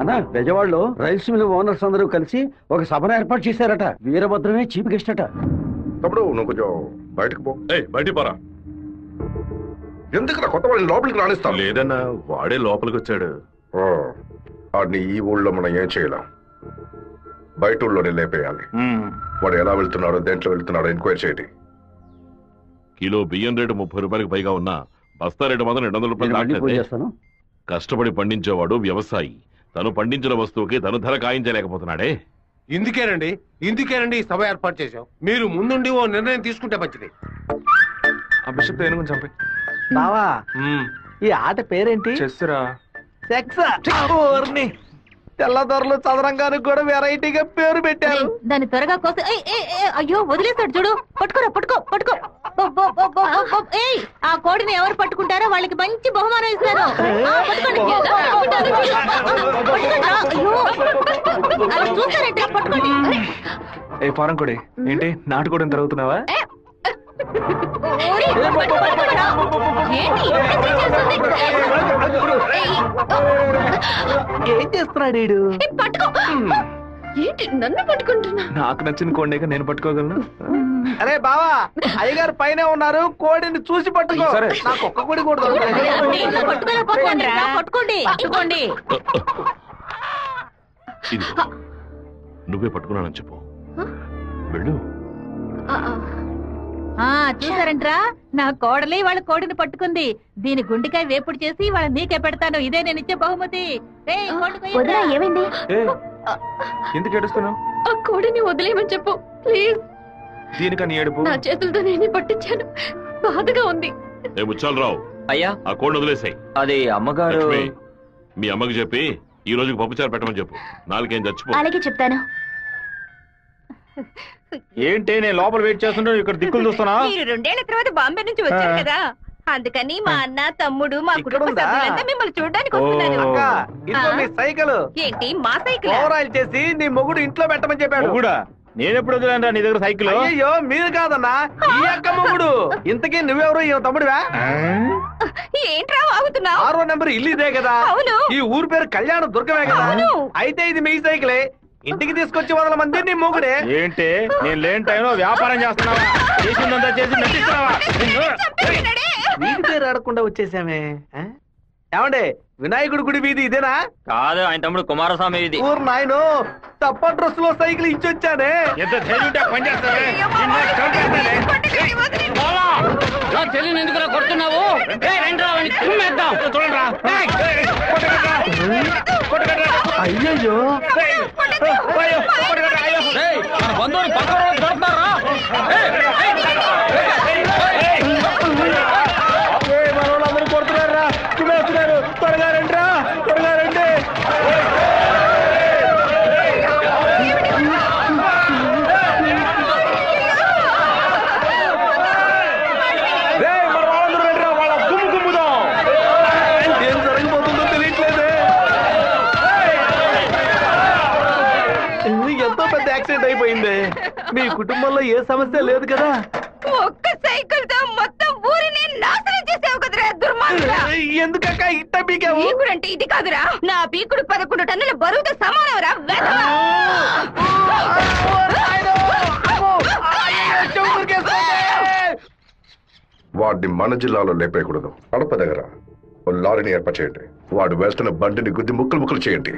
అన్నా బెజవాడలో rice mill owners అందరూ కలిసి ఒక సభను ఏర్పాటు చేశారట. వీరభద్రమే చీఫ్ గెస్ట్ అట. తమ్ముడు నువ్వు కొంచెం బయటకు పో. బయటికి పోరా. ఎందుకు కొత్త వాడిని లోపలికి రాణిస్తాను? లేదన్నా వాడే లోపలికి వచ్చాడు. వాడిని ఈ ఊళ్ళో మనం ఏం చేయలేం. బయట ఊళ్ళోనే లేపేయాలి. వాడు ఎలా వెళ్తున్నాడో దేంట్లో వెళ్తున్నాడో ఎంక్వైరీ చేయండి. కిలో బియ్యం రేటు 30 రూపాయలకు పైగా ఉన్నా బస్తా రేటు మాత్రం 200 రూపాయలు. కష్టపడి పండించేవాడు వ్యవసాయి. తను పండించిన వస్తువుకి తను ధర కాయించలేకపోతున్నాడే. ఇందుకేనండి సభ ఏర్పాటు చేశాం. మీరు ముందుండి ఓ నిర్ణయం తీసుకుంటే మంచిది. బావా ఈ ఆట పేరేంటి? చెస్సురా. సెక్సా? తెల్లదొరలు చదరంగానికి కూడా వెరైటీగా పేరు పెట్టారు. దాన్ని త్వరగా కోసి అయ్యో వదిలేస్తాడు చూడు. పట్టుకోరా పట్టుకో పట్టుకో. ఆ కోడిని ఎవరు పట్టుకుంటారో వాళ్ళకి మంచి బహుమానం ఇస్తారు. చూస్తారంటే పట్టుకోండి. ఏ ఫారం కోడి ఏంటి నాటుకోవడం జరుగుతున్నావా? ఏం చేస్తున్నాడు వీడు? ఏంటి నన్ను పట్టుకుంటున్నా? నాకు నచ్చిన కోడిని నేను పట్టుకోగలను. అరే బావా అయ్యగారు పైన ఉన్నారు, కోడిని చూసి పట్టుకో. నాకు ఒక్క కోడి కూడా పట్టుకోండి పట్టుకోండి. నువ్వే పట్టుకున్నానని చెప్పు. వెళ్ళు. చూసారంట్రా నా కోడలి వాళ్ళ కోడిని పట్టుకుంది. దీని గుండెకాయ వేపుడు చేసి వాళ్ళ నీకే పెడతాను. ఇదే నేను ఇచ్చే బహుమతి. ఏమైంది? ఎందుకు ఏడుస్తున్నావు? ఆ కోడిని వదిలేయమని చెప్పు ప్లీజ్. దీనికని ఏడుపు? నా చేతులతో నేనే పట్టించాను, బాధగా ఉంది. ముచ్చాలరావు అయ్యా ఆ కోడిని వదిలేసాయి. అది అమ్మగారు. మీ అమ్మకి చెప్పి ఈ రోజుకి పప్పుచారు పెట్టమని చెప్పు. నాలుగేం చచ్చిపో. అలాగే చెప్తాను. ఏంటి నేను లోపల వెయిట్ చేస్తుంటే ఇక్కడ దిక్కులు చూస్తున్నా? మీరు 2 ఏళ్ల తర్వాత బాంబే నుంచి వచ్చారు కదా, అందుకని మా అన్న తమ్ముడు మా కుటుంబ సభ్యులంతా మిమ్మల్ని చూడడానికి వస్తున్నారు. సైకిల్ ఏంటి మా సైకిల్? ఓవరాయిల్ చేసి నీ మొగుడు ఇంట్లో పెట్టమని చెప్పాడు. నేను ఎప్పుడు వదిలేంరా నీ దగ్గర సైకిల్? అయ్యో మీరు కాదన్నా, ఈ అక్క మొగుడు. ఇంతకీ నువ్వెవరు? ఈ తమ్ముడువా? ఏంట్రా వాగుతున్నావు? 6వ నెంబర్ ఇల్లు ఇదే కదా? అవును. ఈ ఊరు పేరు కళ్యాణ దుర్గమే కదా? అయితే ఇది మీ సైకిలే. ఇంటికి తీసుకొచ్చి 100 మంది నీ మొగుడే. ఏంటి నేను లేని టైంలో వ్యాపారం చేస్తున్నావా? చేసిందంతా చేసి నటిస్తున్నావా? వీడి పేరు ఆడకుండా వచ్చేసామే. ఏమండే వినాయకుడి గుడి వీధి ఇదేనా? కాదు, ఆయన తమ్ముడు కుమారస్వామి ఇది. ఊరు నాయను తప్ప డ్రెస్ లో సైకిల్ ఇచ్చొచ్చానే. చెల్లిని ఎందుకు కొడుతున్నావు? అయ్యయ్యో బంధువులు పక్కన దొరుకుతారా? మనోళ్ళందరూ కొడుతున్నారా? చూస్తున్నారు. త్వరగా రండిరా, త్వరగా రండి. ఏం జరగబోతుందో తెలియట్లేదే. ఎంతో పెద్ద యాక్సిడెంట్ అయిపోయింది. మీ కుటుంబంలో ఏ సమస్య లేదు కదా? ఒక్క సైకిల్ తో మొత్తం ఊరిని నాశనం చేసావు కదరా దుర్మార్గుడా. ఎందుకక్క ఇట్ట పీకావు? పీకుడు అంటే ఇది కాదురా, నా పీకుడు 11 టన్నుల బరువుతో సమానం రా. వాడిని మన జిల్లాలో లేపేయకూడదు. కడప దగ్గర లారీని ఏర్పాటు చేయండి. వాడు వేస్తున్న బండిని గుద్ది ముక్కలు చేయండి.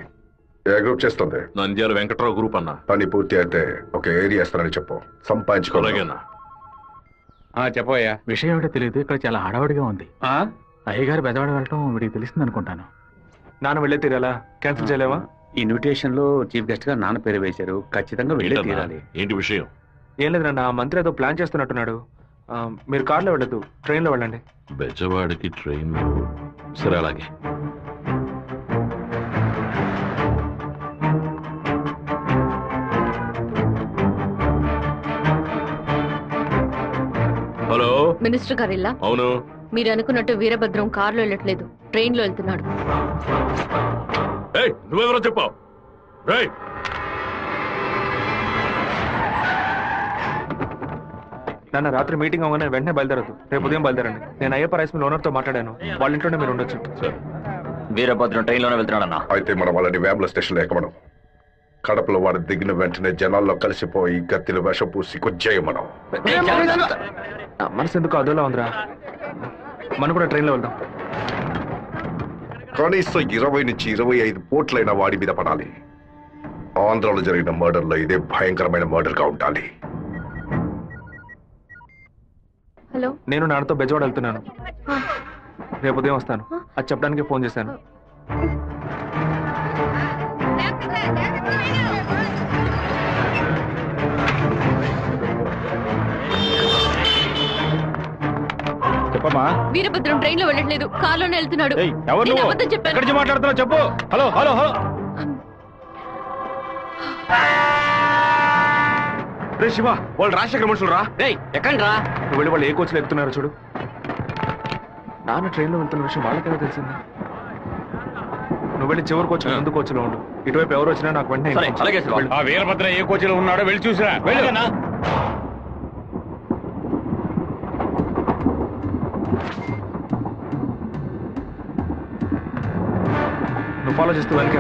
ఏ గ్రూప్ చేస్తుంది? నంద్యాల వెంకట్రావు గ్రూప్ అన్న. పని పూర్తి అయితే ఒక ఏరియా ఇస్తానని చెప్పు. సంపాదించుకోలేనా? చెప్పయ్యా. విషయం ఏమిటో తెలియదు, ఇక్కడ చాలా హడావుడిగా ఉంది. అయ్యగారు బెదవాడ వెళ్ళటం వీడికి తెలిసింది అనుకుంటాను. నాన్న వెళ్ళే తీరాలా? క్యాన్సిల్ చేయలేవా? ఇన్విటేషన్ లో చీఫ్ గెస్ట్ గా నాన్న పేరు వేశారు, ఖచ్చితంగా వెళ్ళే తీరాలి. ఏంటి విషయం? ఏం లేదు నాన్న, మంత్రి ఏదో ప్లాన్ చేస్తున్నట్టున్నాడు. మీరు కార్లో వెళ్ళదు, ట్రైన్లో వెళ్ళండి. బెజవాడికి ట్రైన్? సరే అలాగే. హలో మినిస్టర్ గారు ఇల్లా? అవును. మీరు అనుకున్నట్టు వీరభద్రం కారులో వెళ్ళట్లేదు, ట్రైన్ లో వెళ్తున్నాడు. నువ్వెవరో చెప్పావు? నాన్న రాత్రి మీటింగ్ అవగానే వెంటనే బయలుదేరదు, రేపు ఉదయం బయలుదేరండి. నేను అయ్యప్ప రైస్ మిల్ ఓనర్ తో మాట్లాడాను, వాళ్ళ ఇంట్లోనే మీరు ఉండొచ్చు. వీరభద్రం ట్రైన్ లోనే వెళ్తున్నాడన్నా. అయితే మనం వాళ్ళని వేముల స్టేషన్లో ఎక్కమనం. కడపలో వాడు దిగిన వెంటనే జనాల్లో కలిసిపోయి కత్తిల వేషం పూసి కొచ్చేయమనం. మనసు ఎందుకు అదోలా ఉందిరా, మనం కూడా ట్రైన్లో వెళ్దాం. కనీసం 20 నుంచి 25 పోట్లైన వాడి మీద పడాలి. ఆంధ్రాలో జరిగిన మర్డర్లో ఇదే భయంకరమైన మర్డర్ గా ఉండాలి. హలో, నేను నాన్నతో బెజవాడ వెళ్తున్నాను. రేపు ఉదయం వస్తాను. అది చెప్పడానికి ఫోన్ చేశాను. చెప్పమ్మా. వీరభద్రం ట్రైన్ లో వెళ్ళట్లేదు, కార్లోనే వెళ్తున్నాడు. ఎవరు నేను అబద్ధం చెప్పాను. ఎక్కడి నుంచి మాట్లాడుతున్నావు చెప్పు. Hello hello hello. రే శివ, వాళ్ళు రాజశేఖర మనుషులు రా. ఎక్కండి రా. నువ్వు వెళ్ళి వాళ్ళు ఏ కోచ్లో ఎక్కుతున్నారో చూడు. నాన్న ట్రైన్లో వెళ్తున్న విషయం వాళ్ళకైనా తెలిసింది. నువ్వు వెళ్ళి చివరి కోచ్లో ముందు కోచ్లో ఉండు. ఇటువైపు ఎవరు వచ్చినా నాకు వెంటనే. అలాగే ఆ వీరభద్ర ఏ కోచ్లో ఉన్నాడో వెళ్ళి చూసిరా. వెళ్ళనా? నువ్వు ఫాలో చేస్తూ వెనక.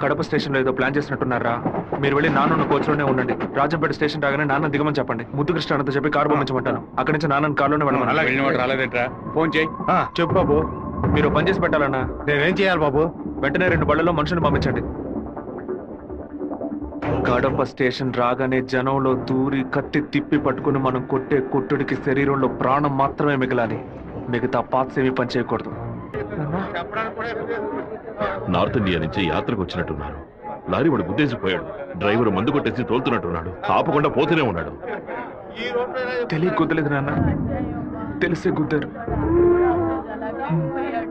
కడప స్టేషన్ లో ఏదో ప్లాన్ చేసినట్టున్నారా? మీరు వెళ్ళి నాన్న కోచ్లోనే ఉండండి. రాజంపేట స్టేషన్ రాగానే నాన్న దిగమని చెప్పండి. ముద్దు కృష్ణ అంతా చెప్పి కారు పంపించమంటాను. అక్కడి నుంచి నాన్న కారులోనే వెళ్ళమని. రాలేదేంట్రా? ఫోన్ చేయి. చెప్పు బాబు. మీరు పని చేసి పెట్టాలన్నా. నేనేం చేయాలి బాబు? వెంటనే 2 బళ్ళలో మనుషులు పంపించండి. కడప స్టేషన్ రాగానే జనంలో దూరి కత్తి తిప్పి పట్టుకుని మనం కొట్టే కొట్టుడికి శరీరంలో ప్రాణం మాత్రమే మిగలాలి. మిగతా పార్ట్స్ ఏమీ పని చేయకూడదు. నార్త్ ఇండియా నుంచి యాత్రకు వచ్చినట్టున్నారు. లారీ వాడు గుద్దేసిపోయాడు. డ్రైవర్ మందు కొట్టేసి తోలుతున్నట్టున్నాడు. ఆపకుండా పోతూనే ఉన్నాడు. తెలియ గుద్దలేదు నాన్న, తెలిసే గుద్దారు.